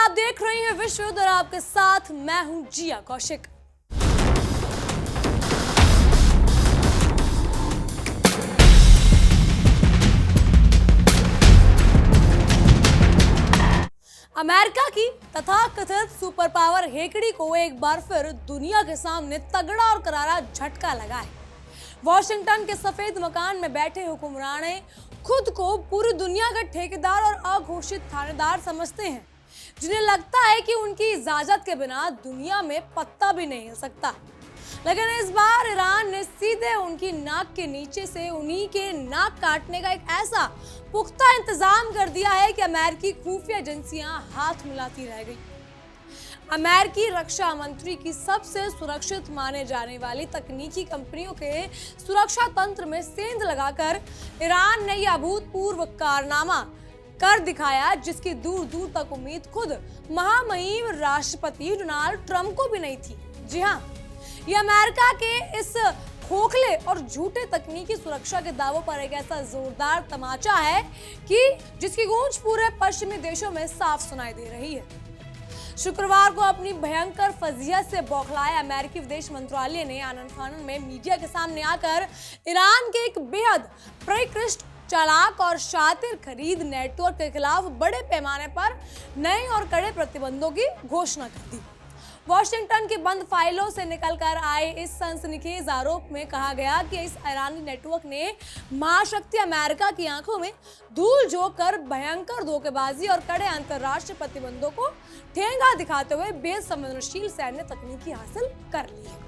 आप देख रहे हैं विश्व युद्ध और आपके साथ मैं हूं जिया कौशिक। अमेरिका की तथाकथित सुपर पावर हेकड़ी को एक बार फिर दुनिया के सामने तगड़ा और करारा झटका लगा है। वॉशिंगटन के सफेद मकान में बैठे हुक्मरान खुद को पूरी दुनिया का ठेकेदार और अघोषित थानेदार समझते हैं, जिन्हें लगता है कि उनकी इजाजत के बिना दुनिया में पत्ता भी नहीं हिल सकता। लेकिन इस बार ईरान ने सीधे उनकी नाक के नीचे से उन्हीं के नाक काटने का एक ऐसा पुख्ता इंतजाम कर दिया है कि अमेरिकी खुफिया एजेंसियां हाथ मिलाती रह गई। अमेरिकी रक्षा मंत्री की सबसे सुरक्षित माने जाने वाली तकनीकी कंपनियों के सुरक्षा तंत्र में सेंध लगाकर ईरान ने यह अभूतपूर्व कारनामा कर दिखाया, जिसकी दूर दूर तक उम्मीद खुद महामहिम राष्ट्रपति डोनाल्ड ट्रंप को भी नहीं थी। जी हाँ, ये अमेरिका के इस खोखले और झूठे तकनीकी सुरक्षा के दावों पर एक ऐसा जोरदार तमाचा है कि जिसकी गूंज पूरे पश्चिमी देशों में साफ सुनाई दे रही है। शुक्रवार को अपनी भयंकर फजीहत से बौखलाए अमेरिकी विदेश मंत्रालय ने आनन फानन में मीडिया के सामने आकर ईरान के एक बेहद परिष्कृत, चालाक और शातिर खरीद नेटवर्क के खिलाफ बड़े पैमाने पर नए और कड़े प्रतिबंधों की घोषणा कर दी। वॉशिंगटन की बंद फाइलों से निकलकर आए इस सनसनीखेज आरोप में कहा गया कि इस ईरानी नेटवर्क ने महाशक्ति अमेरिका की आंखों में धूल झोंक कर भयंकर धोखेबाजी और कड़े अंतर्राष्ट्रीय प्रतिबंधों को ठेंगा दिखाते हुए बेहद संवेदनशील सैन्य तकनीकी हासिल कर ली है।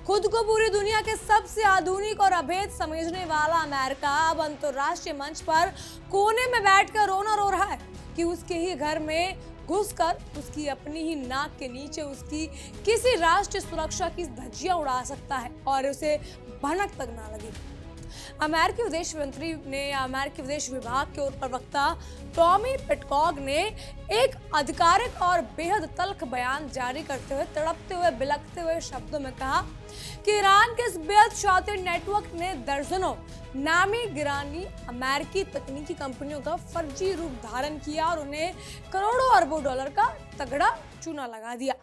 खुद को पूरी दुनिया के सबसे आधुनिक और अभेद समझने वाला अमेरिका अब अंतर्राष्ट्रीय मंच पर कोने में बैठकर रोना रो रहा है कि उसके ही घर में घुसकर उसकी अपनी ही नाक के नीचे उसकी किसी राष्ट्रीय सुरक्षा की धज्जियां उड़ा सकता है और उसे भनक तक ना लगी। अमेरिकी विदेश मंत्री ने अमेरिकी विदेश विभाग के प्रवक्ता टॉमी पिटकॉग ने एक आधिकारिक और बेहद तल्ख बयान जारी करते हुए तड़पते हुए बिलखते हुए शब्दों में कहा कि ईरान के इस बेहद शातिर नेटवर्क ने दर्जनों नामी गिरानी अमेरिकी तकनीकी कंपनियों का फर्जी रूप धारण किया और उन्हें करोड़ों अरबों डॉलर का तगड़ा चूना लगा दिया।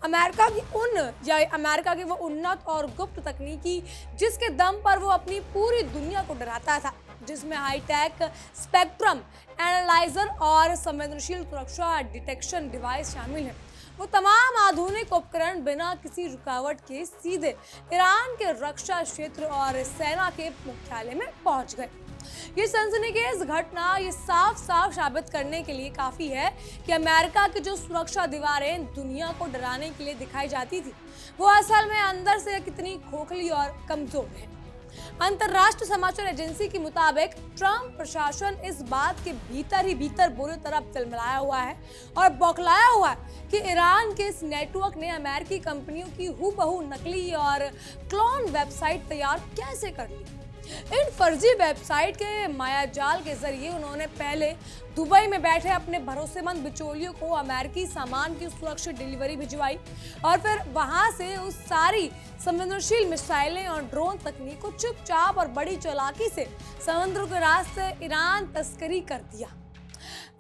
अमेरिका की वो उन्नत और गुप्त तकनीकी जिसके दम पर वो अपनी पूरी दुनिया को डराता था, जिसमें हाईटेक स्पेक्ट्रम एनालाइजर और संवेदनशील सुरक्षा डिटेक्शन डिवाइस शामिल है, वो तमाम आधुनिक उपकरण बिना किसी रुकावट के सीधे ईरान के रक्षा क्षेत्र और सेना के मुख्यालय में पहुंच गए। ये सनसनीखेज घटना ये साफ साफ साबित करने के लिए काफी है कि अमेरिका की जो सुरक्षा दीवारें दुनिया को डराने के लिए दिखाई जाती थी, वो असल में अंदर से कितनी खोखली और कमजोर है। अंतरराष्ट्रीय समाचार एजेंसी के मुताबिक ट्रंप प्रशासन इस बात के भीतर ही भीतर बुरी तरह तिलमिलाया हुआ है और बौखलाया हुआ है कि ईरान के इस नेटवर्क ने अमेरिकी कंपनियों की हूबहू नकली और क्लोन वेबसाइट तैयार कैसे कर ली। इन फर्जी वेबसाइट के मायाजाल के जरिए उन्होंने पहले दुबई में बैठे अपने भरोसेमंद बिचौलियों को अमेरिकी सामान की सुरक्षित डिलीवरी भिजवाई और फिर वहां से उस सारी संवेदनशील मिसाइलें और ड्रोन तकनीक को चुपचाप और बड़ी चालाकी से समुद्र के रास्ते ईरान तस्करी कर दिया।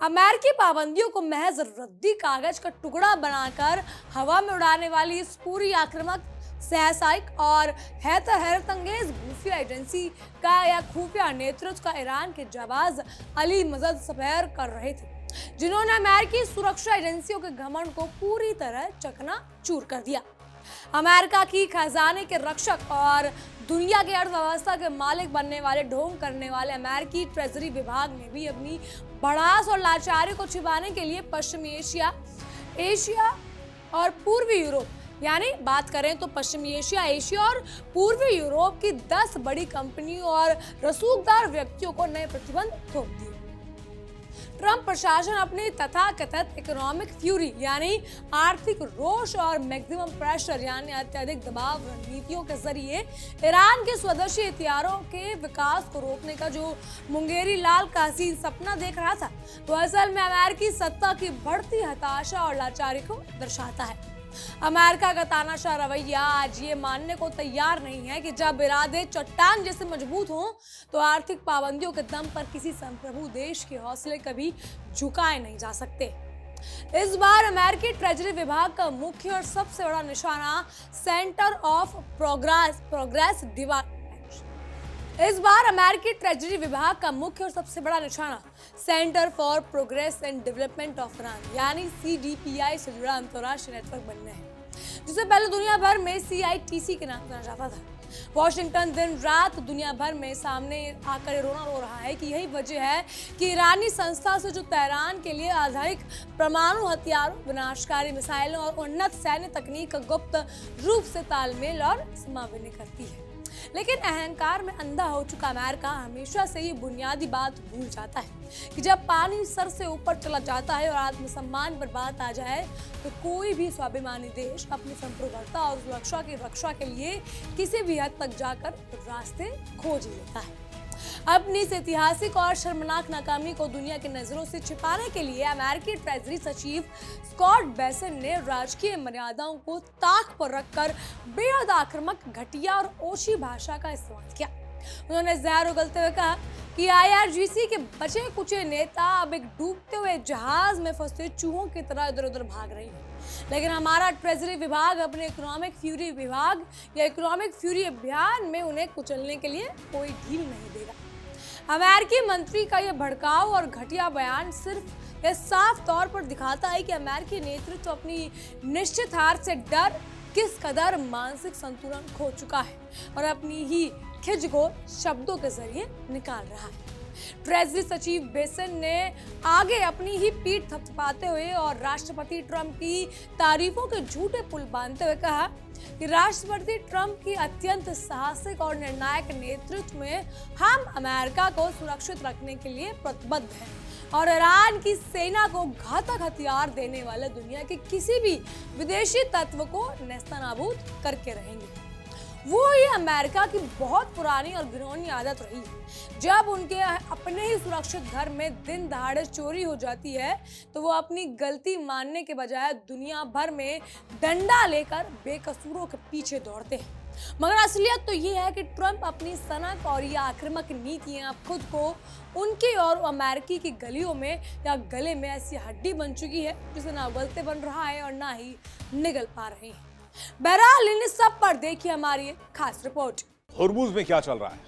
अमेरिकी पाबंदियों को महज रद्दी कागज का टुकड़ा बनाकर हवा में उड़ाने वाली इस पूरी आक्रामक सहसाइक और हैरतअंगेज खुफिया एजेंसी का या खुफिया नेतृत्व का ईरान के जाबाज अली मजद सफेर कर रहे थे, जिन्होंने अमेरिकी सुरक्षा एजेंसियों के घमंड को पूरी तरह चकनाचूर कर दिया। अमेरिका की खजाने के रक्षक और दुनिया की अर्थव्यवस्था के मालिक बनने वाले ढोंग करने वाले अमेरिकी ट्रेजरी विभाग ने भी अपनी भड़ास और लाचारी को छिपाने के लिए पश्चिमी एशिया और पूर्वी यूरोप, यानी बात करें तो पश्चिमी एशिया और पूर्वी यूरोप की 10 बड़ी कंपनियों और रसूखदार व्यक्तियों को नए प्रतिबंध थोप दिए। ट्रंप प्रशासन अपनी तथाकथित इकोनॉमिक फ्यूरी यानी आर्थिक रोष और मैक्सिमम प्रेशर यानी अत्यधिक दबाव रणनीतियों के जरिए ईरान के स्वदेशी हथियारों के विकास को रोकने का जो मुंगेरी लाल का हसीन सपना देख रहा था, वो असल में अमेरिकी सत्ता की बढ़ती हताशा और लाचारी को दर्शाता है। अमेरिका का तानाशाह रवैया आज ये मानने को तैयार नहीं है कि जब इरादे चट्टान जैसे मजबूत हों तो आर्थिक पाबंदियों के दम पर किसी संप्रभु देश के हौसले कभी झुकाए नहीं जा सकते। इस बार अमेरिकी ट्रेजरी विभाग का मुख्य और सबसे बड़ा निशाना सेंटर ऑफ प्रोग्रेस इस बार अमेरिकी ट्रेजरी विभाग का मुख्य और सबसे बड़ा निशाना centre for progress and development of Iran यानी CDPI से जुड़ा अंतर्राष्ट्रीय नेटवर्क बनने हैं, जिसे पहले दुनिया भर में CITC के नाम से जाना जाता था। वॉशिंगटन दिन रात दुनिया भर में सामने आकर रोना रो रहा है कि यही वजह है कि ईरानी संस्था से जो तेहरान के लिए आधुनिक परमाणु हथियारों, विनाशकारी मिसाइलों और उन्नत सैन्य तकनीक का गुप्त रूप से तालमेल और समन्वय करती है। लेकिन अहंकार में अंधा हो चुका अमेरिका हमेशा से ये बुनियादी बात भूल जाता है कि जब पानी सर से ऊपर चला जाता है और आत्मसम्मान पर बात आ जाए तो कोई भी स्वाभिमानी देश अपनी संप्रभुता और सुरक्षा की रक्षा के लिए किसी भी हद तक जाकर रास्ते खोज लेता है। अपनी इस ऐतिहासिक और शर्मनाक नाकामी को दुनिया की नजरों से छिपाने के लिए अमेरिकी ट्रेजरी सचिव स्कॉट बेसेंट ने राजकीय मर्यादाओं को ताक पर रखकर बेहद आक्रामक, घटिया और ओछी भाषा का इस्तेमाल किया। उन्होंने जहर उगलते हुए कहा कि IRGC के बचे कुचे नेता अब एक डूबते हुए जहाज में फंसे चूहों की तरह इधर उधर भाग रही हैं, लेकिन हमारा ट्रेजरी विभाग अपने इकोनॉमिक फ्यूरी विभाग या इकोनॉमिक फ्यूरी अभियान में उन्हें कुचलने के लिए कोई ढील नहीं देगा। अमेरिकी मंत्री का यह भड़काऊ और घटिया बयान सिर्फ यह साफ तौर पर दिखाता है कि अमेरिकी नेतृत्व अपनी निश्चित हार से डर किस कदर मानसिक संतुलन खो चुका है और अपनी ही खिज को शब्दों के जरिए निकाल रहा है। ट्रेजरी सचिव बेसेंट ने आगे अपनी ही पीठ थपथपाते हुए और राष्ट्रपति ट्रंप की तारीफों के झूठे पुल बांधते हुए कहा कि राष्ट्रपति ट्रंप की अत्यंत साहसिक और निर्णायक नेतृत्व में हम अमेरिका को सुरक्षित रखने के लिए प्रतिबद्ध हैं और ईरान की सेना को घातक हथियार देने वाले दुनिया के किसी भी विदेशी तत्व को नेस्तनाबूद करके रहेंगे। वो ये अमेरिका की बहुत पुरानी और घिनौनी आदत रही है। जब उनके अपने ही सुरक्षित घर में दिन दहाड़े चोरी हो जाती है तो वो अपनी गलती मानने के बजाय दुनिया भर में डंडा लेकर बेकसूरों के पीछे दौड़ते हैं। मगर असलियत तो ये है कि ट्रंप अपनी सनक और ये आक्रामक नीतियां खुद को उनकी और अमेरिकी की गलियों में या गले में ऐसी हड्डी बन चुकी है जिसे ना उगलते बन रहा है और ना ही निगल पा रहे हैं। बहरहाल इन सब पर देखिए हमारी खास रिपोर्ट। हुर्मुज में क्या चल रहा है?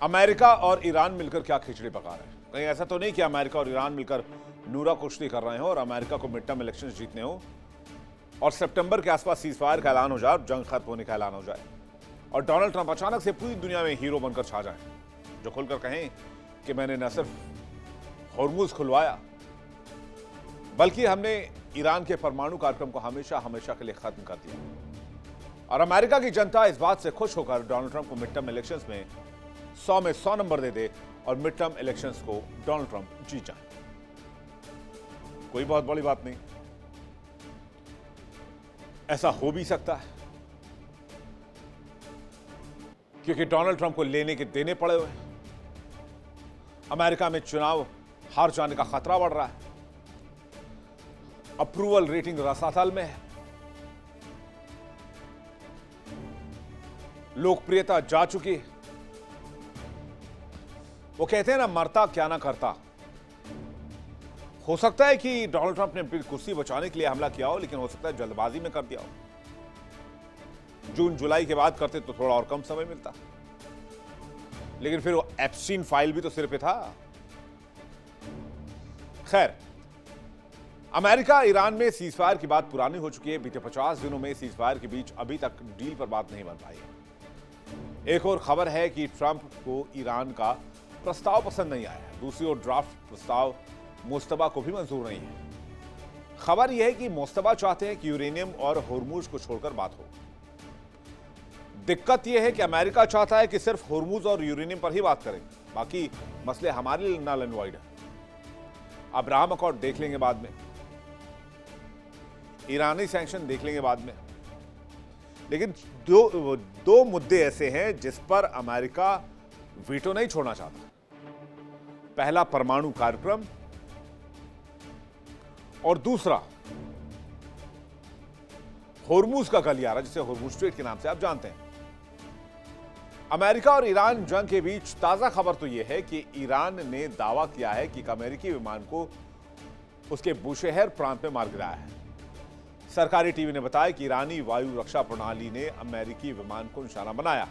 अमेरिका और ईरान मिलकर क्या खिचड़ी पका रहे हैं? कहीं ऐसा तो नहीं कि अमेरिका और ईरान मिलकर नूरा कुश्ती कर रहे हो और अमेरिका को मिड टर्म इलेक्शंस जीतने हो और सितंबर के आसपास सीजफायर का ऐलान हो जाए और जंग खत्म होने का ऐलान हो जाए और डोनाल्ड ट्रंप अचानक से पूरी दुनिया में हीरो बनकर छा जाए, जो खुलकर कहें कि मैंने न सिर्फ हुर्मुज खुलवाया बल्कि हमने ईरान के परमाणु कार्यक्रम को हमेशा हमेशा के लिए खत्म कर दिया। और अमेरिका की जनता इस बात से खुश होकर डोनाल्ड ट्रंप को मिड टर्म इलेक्शंस में 100 में 100 नंबर दे दे और मिड टर्म इलेक्शंस को डोनाल्ड ट्रंप जीत जाए। कोई बहुत बड़ी बात नहीं, ऐसा हो भी सकता है क्योंकि डोनाल्ड ट्रंप को लेने के देने पड़े हुए। अमेरिका में चुनाव हार जाने का खतरा बढ़ रहा है, अप्रूवल रेटिंग रसातल में है, लोकप्रियता जा चुकी है। वो कहते हैं ना, मरता क्या ना करता। हो सकता है कि डोनाल्ड ट्रंप ने अपनी कुर्सी बचाने के लिए हमला किया हो, लेकिन हो सकता है जल्दबाजी में कर दिया हो। जून जुलाई के बाद करते तो थोड़ा और कम समय मिलता, लेकिन फिर वो एप्स्टीन फाइल भी तो सिर पे था। खैर, अमेरिका ईरान में सीजफायर की बात पुरानी हो चुकी है। बीते 50 दिनों में सीजफायर के बीच अभी तक डील पर बात नहीं बन पाई है। एक और खबर है कि ट्रंप को ईरान का प्रस्ताव पसंद नहीं आया। दूसरी ओर ड्राफ्ट प्रस्ताव मुस्तबा को भी मंजूर नहीं है। खबर यह है कि मुस्तबा चाहते हैं कि यूरेनियम और हुर्मुज को छोड़कर बात हो। दिक्कत यह है कि अमेरिका चाहता है कि सिर्फ हुर्मुज और यूरेनियम पर ही बात करें, बाकी मसले हमारे लिए नल एंड वाइड है। अब्राहम अकॉर्ड देख लेंगे बाद में, ईरानी सैंक्शन देख लेंगे बाद में, लेकिन दो मुद्दे ऐसे हैं जिस पर अमेरिका वीटो नहीं छोड़ना चाहता। पहला परमाणु कार्यक्रम और दूसरा हुर्मुज का गलियारा, जिसे हुर्मुज स्ट्रेट के नाम से आप जानते हैं। अमेरिका और ईरान जंग के बीच ताजा खबर तो यह है कि ईरान ने दावा किया है कि एक अमेरिकी विमान को उसके बुशेहर प्रांत में मार गिराया है। सरकारी टीवी ने बताया कि ईरानी वायु रक्षा प्रणाली ने अमेरिकी विमान को निशाना बनाया।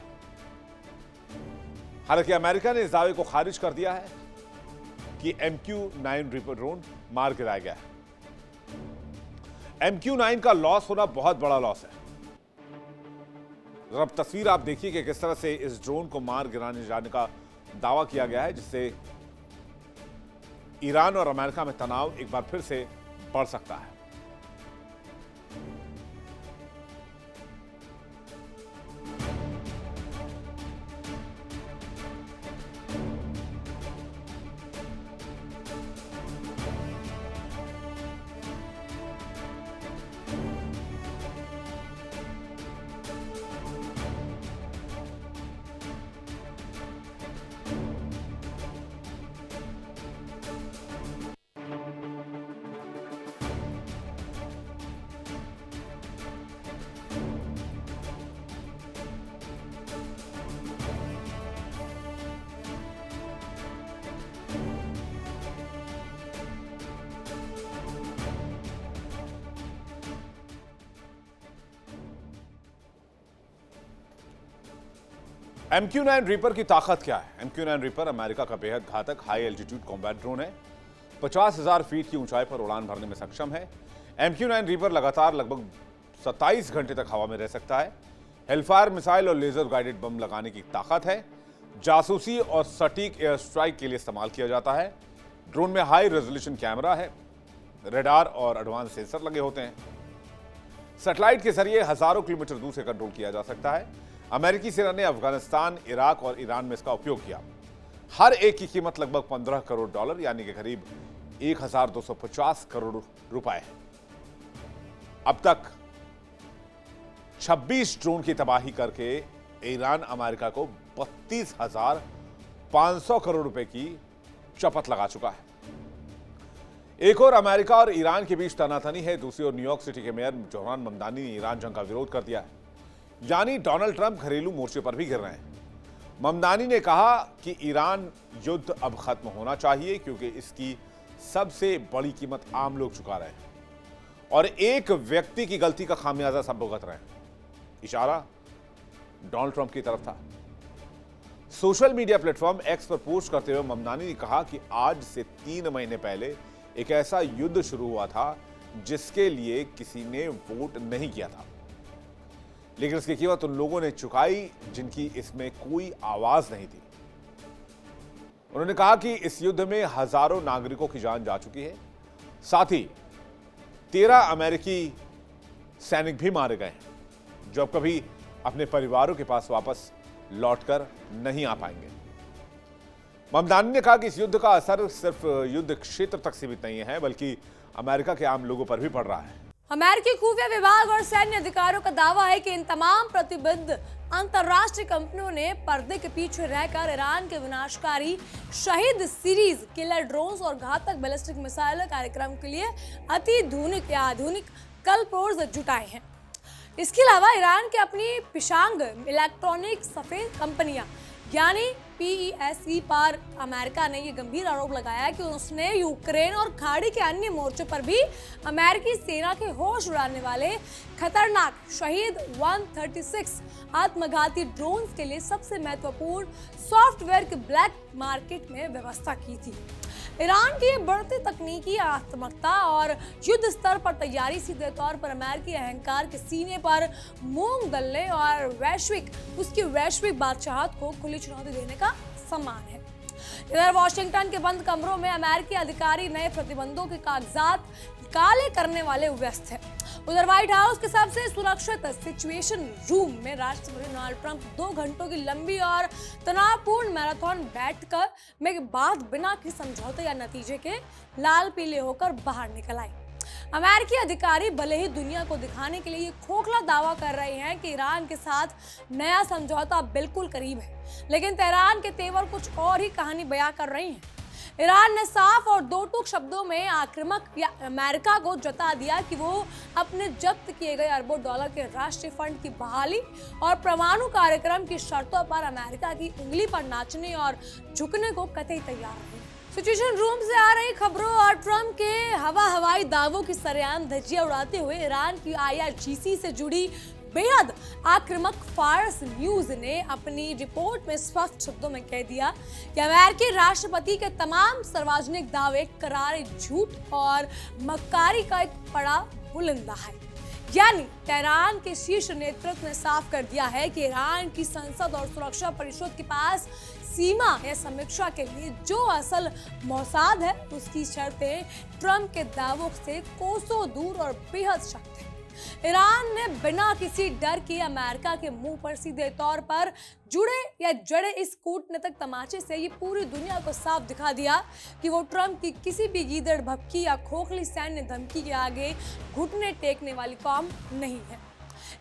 हालांकि अमेरिका ने इस दावे को खारिज कर दिया है कि MQ-9 रीपर ड्रोन मार गिराया गया है। MQ-9 का लॉस होना बहुत बड़ा लॉस है। अब तस्वीर आप देखिए कि किस तरह से इस ड्रोन को मार गिराने जाने का दावा किया गया है, जिससे ईरान और अमेरिका में तनाव एक बार फिर से बढ़ सकता है। MQ-9 रीपर की ताकत क्या है? MQ-9 रीपर अमेरिका का बेहद घातक हाई एल्टीट्यूड कॉम्बैट ड्रोन है। 50,000 फीट की ऊंचाई पर उड़ान भरने में सक्षम है। MQ-9 रीपर लगातार लगभग 27 घंटे तक हवा में रह सकता है। हेलफायर मिसाइल और लेजर गाइडेड बम लगाने की ताकत है। जासूसी और सटीक एयर स्ट्राइक के लिए इस्तेमाल किया जाता है। ड्रोन में हाई रेजोल्यूशन कैमरा है, रेडार और एडवांस सेंसर लगे होते हैं। सैटेलाइट के जरिए हजारों किलोमीटर दूर से कंट्रोल किया जा सकता है। अमेरिकी सेना ने अफगानिस्तान, इराक और ईरान में इसका उपयोग किया। हर एक की कीमत लगभग $15 करोड़ यानी कि करीब 1,250 करोड़ रुपए है। अब तक 26 ड्रोन की तबाही करके ईरान अमेरिका को 32,500 करोड़ रुपए की चपत लगा चुका है। एक और अमेरिका और ईरान के बीच तनातनी है, दूसरी ओर न्यूयॉर्क सिटी के मेयर जोहरान ममदानी ने ईरान जंग का विरोध कर दिया है। यानी डोनाल्ड ट्रंप घरेलू मोर्चे पर भी गिर रहे हैं। ममदानी ने कहा कि ईरान युद्ध अब खत्म होना चाहिए क्योंकि इसकी सबसे बड़ी कीमत आम लोग चुका रहे हैं और एक व्यक्ति की गलती का खामियाजा सब भुगत रहे हैं। इशारा डोनाल्ड ट्रंप की तरफ था। सोशल मीडिया प्लेटफॉर्म एक्स पर पोस्ट करते हुए ममदानी ने कहा कि आज से 3 महीने पहले एक ऐसा युद्ध शुरू हुआ था जिसके लिए किसी ने वोट नहीं किया था, लेकिन इसकी कीमत उन लोगों ने चुकाई जिनकी इसमें कोई आवाज नहीं थी। उन्होंने कहा कि इस युद्ध में हजारों नागरिकों की जान जा चुकी है, साथ ही 13 अमेरिकी सैनिक भी मारे गए हैं जो अब कभी अपने परिवारों के पास वापस लौटकर नहीं आ पाएंगे। ममदानी ने कहा कि इस युद्ध का असर सिर्फ युद्ध क्षेत्र तक सीमित नहीं है बल्कि अमेरिका के आम लोगों पर भी पड़ रहा है। अमेरिकी खुफिया विभाग और सैन्य अधिकारियों का दावा है कि इन तमाम प्रतिबद्ध अंतर्राष्ट्रीय कंपनियों ने पर्दे के पीछे रहकर ईरान के विनाशकारी शहीद सीरीज किलर ड्रोन्स और घातक बैलिस्टिक मिसाइल कार्यक्रम के लिए अति आधुनिक कलप्रोज जुटाए हैं। इसके अलावा ईरान के अपनी पिशांग इलेक्ट्रॉनिक सफेद कंपनियां यानी PESE पर अमेरिका ने ये गंभीर आरोप लगाया कि उसने यूक्रेन और खाड़ी के अन्य मोर्चों पर भी अमेरिकी सेना के होश उड़ाने वाले खतरनाक शहीद 136 आत्मघाती ड्रोन्स के लिए सबसे महत्वपूर्ण सॉफ्टवेयर के ब्लैक मार्केट में व्यवस्था की थी। ईरान की ये बढ़ती तकनीकी आक्रामकता और युद्ध स्तर पर तैयारी सीधे तौर पर अमेरिकी अहंकार के सीने पर मूंग दलने और उसकी वैश्विक बादशाहत को खुली चुनौती देने का सम्मान है। इधर वॉशिंगटन के बंद कमरों में अमेरिकी अधिकारी नए प्रतिबंधों के कागजात काले करने वाले व्यस्त हैं। उधर व्हाइट हाउस के सबसे सुरक्षित सिचुएशन रूम में राष्ट्रपति डोनाल्ड ट्रंप 2 घंटों की लंबी और तनावपूर्ण मैराथन बैठक में बाद बिना किसी समझौते या नतीजे के लाल पीले होकर बाहर निकल आए। अमेरिकी अधिकारी भले ही दुनिया को दिखाने के लिए खोखला दावा कर रहे हैं कि ईरान के साथ नया समझौता बिल्कुल करीब है, लेकिन तेहरान के तेवर कुछ और ही कहानी बयां कर रही हैं। ईरान ने साफ और दो टूक शब्दों में आक्रामक या अमेरिका को जता दिया कि वो अपने जब्त किए गए अरबों डॉलर के राष्ट्रीय फंड की बहाली और परमाणु कार्यक्रम की शर्तों पर अमेरिका की उंगली पर नाचने और झुकने को कतई तैयार नहीं। सिचुएशन रूम से आ रही खबरों और ट्रंप के हवाई दावों की सरेआम धज्जियां उड़ाते हुए ईरान की IRGC से जुड़ी बेहद आक्रामक फार्स न्यूज ने अपनी रिपोर्ट में स्पष्ट शब्दों में कह दिया कि अमेरिकी राष्ट्रपति के तमाम सार्वजनिक दावे करारे झूठ और मक्कारी का एक बड़ा बुलंदा है। यानी तेहरान के शीर्ष नेतृत्व ने साफ कर दिया है कि ईरान की संसद और सुरक्षा परिषद के पास सीमा या समीक्षा के लिए जो असल मौसाद है उसकी शर्तें ट्रंप के दावों से कोसों दूर और बेहद सख्त है। ईरान ने बिना किसी डर के अमेरिका के मुंह पर सीधे तौर पर जुड़े या जड़े इस कूटनीतिक तमाचे से ये पूरी दुनिया को साफ दिखा दिया कि वो ट्रंप की किसी भी गीदड़ भभकी या खोखली सैन्य धमकी के आगे घुटने टेकने वाली कौम नहीं है।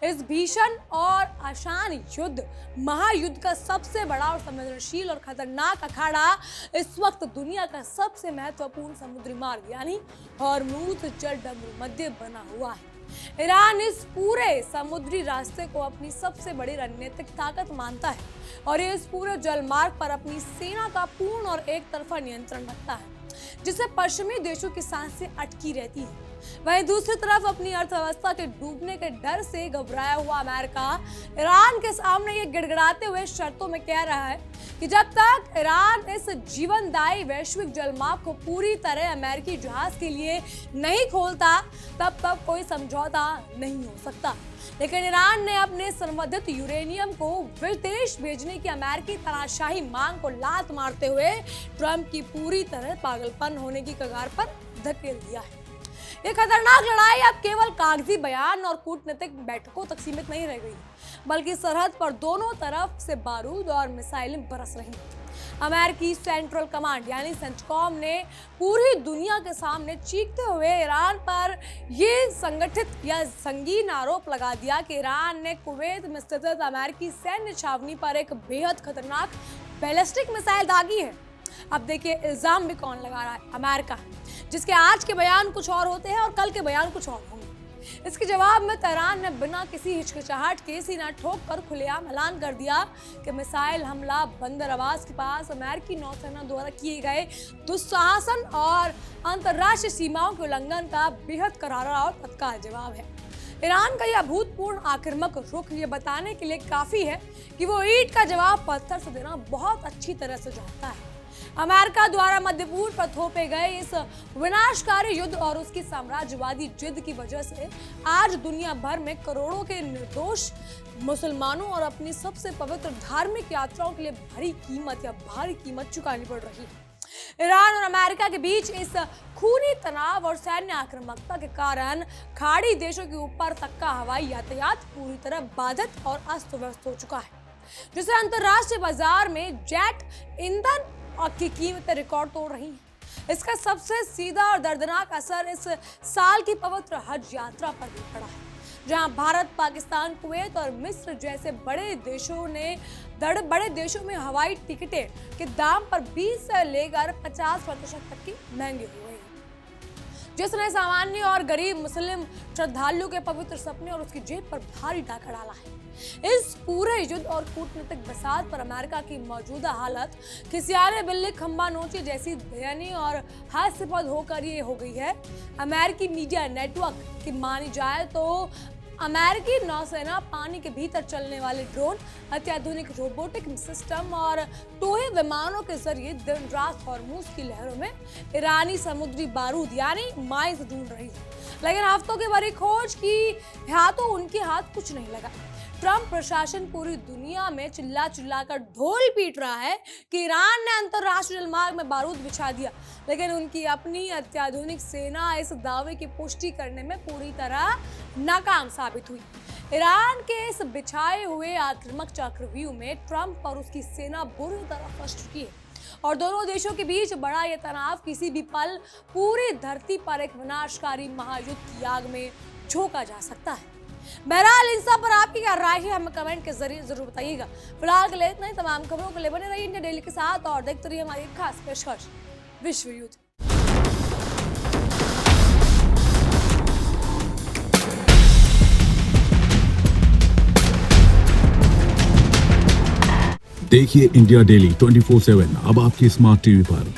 इस भीषण और आसान युद्ध महायुद्ध का सबसे बड़ा और संवेदनशील और खतरनाक अखाड़ा इस वक्त दुनिया का सबसे महत्वपूर्ण समुद्री मार्ग यानी हॉर्मुज़ जलडमरू मध्य बना हुआ है। ईरान इस पूरे समुद्री रास्ते को अपनी सबसे बड़ी रणनीतिक ताकत मानता है और ये इस पूरे जलमार्ग पर अपनी सेना का पूर्ण और एक तरफा नियंत्रण रखता है, जिससे पश्चिमी देशों की सांसें अटकी रहती है। वहीं दूसरी तरफ अपनी अर्थव्यवस्था के डूबने के डर से घबराया हुआ अमेरिका ईरान के सामने ये गिड़गिड़ाते हुए शर्तों में कह रहा है कि जब तक ईरान इस जीवनदायी वैश्विक जलमार्ग को पूरी तरह अमेरिकी जहाज के लिए नहीं खोलता तब तक कोई समझौता नहीं हो सकता। लेकिन ईरान ने अपने संवर्धित यूरेनियम को विदेश भेजने की अमेरिकी तानाशाही मांग को लात मारते हुए ट्रंप की पूरी तरह पागलपन होने की कगार पर धकेल दिया है। ये खतरनाक लड़ाई अब केवल कागजी बयान और कूटनीतिक बैठकों तक सीमित नहीं रह गई, बल्कि सरहद पर दोनों तरफ से बारूद और मिसाइलें बरस रही हैं। अमेरिकी सेंट्रल कमांड यानी सेंटकॉम ने पूरी दुनिया के सामने चीखते हुए ईरान पर ये संगठित या संगीन आरोप लगा दिया कि ईरान ने कुवैत में स्थित अमेरिकी सैन्य छावनी पर एक बेहद खतरनाक बैलिस्टिक मिसाइल दागी है। अब देखिए इल्जाम भी कौन लगा रहा है? अमेरिका, जिसके आज के बयान कुछ और होते हैं और कल के बयान कुछ और होंगे। इसके जवाब में तेहरान ने बिना किसी हिचकिचाहट के सीना ठोक कर खुलेआम ऐलान कर दिया कि मिसाइल हमला बंदर अब्बास के पास अमेरिकी नौसेना द्वारा किए गए दुस्साहसन और अंतर्राष्ट्रीय सीमाओं के उल्लंघन का बेहद करारा और तत्काल जवाब है। ईरान का यह अभूतपूर्व आक्रामक रुख ये बताने के लिए काफी है कि वो ईंट का जवाब पत्थर से देना बहुत अच्छी तरह से जानता है। अमेरिका द्वारा मध्य पूर्व पर थोपे गए इस विनाशकारी युद्ध और उसकी साम्राज्यवादी जिद की वजह से आज दुनिया भर में करोड़ों के निर्दोष मुसलमानों और अपनी सबसे पवित्र धार्मिक यात्राओं के लिए भारी कीमत चुकानी पड़ रही है। ईरान और अमेरिका के बीच इस खूनी तनाव और सैन्य आक्रामकता के कारण खाड़ी देशों के ऊपर तक का हवाई यातायात पूरी तरह बाधित और अस्त व्यस्त हो चुका है, जिससे अंतर्राष्ट्रीय बाजार में जेट ईंधन की कीमतें रिकॉर्ड तोड़ रही हैं। इसका सबसे सीधा और दर्दनाक असर इस साल की पवित्र हज यात्रा पर भी पड़ा है, जहां भारत, पाकिस्तान, कुवैत और मिस्र जैसे बड़े देशों में हवाई टिकटें के दाम पर 20 से लेकर 50% तक की महंगी हो गई, जिसने सामान्य और गरीब मुस्लिम श्रद्धालु के पवित्र सपने और उसकी जेब पर भारी डाका डाला है। इस पूरे युद्ध और कूटनीतिक बसात पर अमेरिका की मौजूदा हालत खिसियाने बिल्ली खंबा नोची जैसी दयनीय और हास्यास्पद होकर ये हो गई है। अमेरिकी मीडिया नेटवर्क की मानी जाए तो अमेरिकी नौसेना पानी के भीतर चलने वाले ड्रोन, अत्याधुनिक रोबोटिक सिस्टम और टोहे विमानों के जरिए दिन रात हॉर्मुज़ की लहरों में ईरानी समुद्री बारूद यानी माइंस ढूंढ रही है। लेकिन हफ्तों की बड़ी खोज की हाथों उनके हाथ कुछ नहीं लगा। ट्रंप प्रशासन पूरी दुनिया में चिल्ला कर ढोल पीट रहा है कि ईरान ने अंतर्राष्ट्रीय जलमार्ग में बारूद बिछा दिया, लेकिन उनकी अपनी अत्याधुनिक सेना इस दावे की पुष्टि करने में पूरी तरह नाकाम साबित हुई। ईरान के इस बिछाए हुए आक्रामक चक्रव्यूह में ट्रंप और उसकी सेना बुरी तरह फंस चुकी है और दोनों देशों के बीच बड़ा यह तनाव किसी भी पल पूरी धरती पर एक विनाशकारी महायुद्ध की आग में झोंका जा सकता है। बहरहाल इन सब पर आपकी क्या राय है हमें कमेंट के जरिए जरूर बताइएगा। फिलहाल के लिए इतना ही। तमाम खबरों के लिए बने रहिए इंडिया डेली के साथ और देखते रहिए हमारी खास पेशकश विश्व युद्ध। देखिए इंडिया डेली 24/7 अब आपकी स्मार्ट टीवी पर।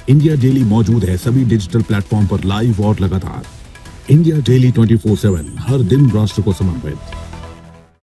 इंडिया डेली मौजूद है सभी डिजिटल प्लेटफॉर्म पर लाइव और लगातार। इंडिया डेली 24/7, हर दिन राष्ट्र को समर्पित।